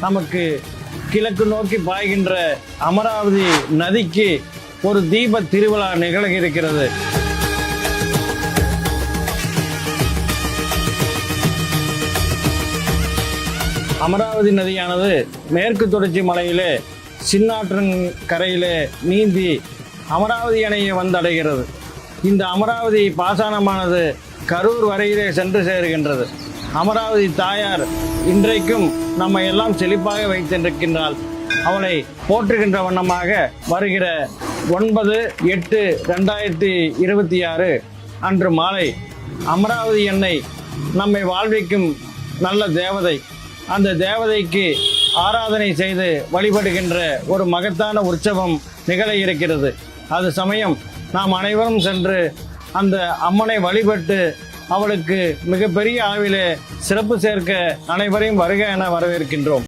நமக்கு கிழக்கு நோக்கி பாய்கின்ற அமராவதி நதிக்கு ஒரு தீப திருவிழா நிகழ இருக்கிறது. அமராவதி நதியானது மேற்கு தொடர்ச்சி மலையிலே சின்னாற்றின் கரையிலே நீந்தி அமராவதி அணையை வந்தடைகிறது. இந்த அமராவதி பாசனமானது கரூர் வரையிலே சென்று சேருகின்றது. அமராவதி தாயார் இன்றைக்கும் நம்ம எல்லாம் செழிப்பாக வைத்திருக்கின்றாள். அவளை போற்றுகின்ற வண்ணமாக வருகிற 9/8/2026 அன்று மாலை அமராவதி அன்னை நம்மை வாழ்விக்கும் நல்ல தேவதை. அந்த தேவதைக்கு ஆராதனை செய்து வழிபடுகின்ற ஒரு மகத்தான உற்சவம் நிகழ இருக்கிறது. அது சமயம் நாம் அனைவரும் சென்று அந்த அம்மனை வழிபட்டு அவளுக்கு மிகப்பெரிய அளவிலே சிறப்பு சேர்க்க அனைவரையும் வருக என வரவேற்கின்றோம்.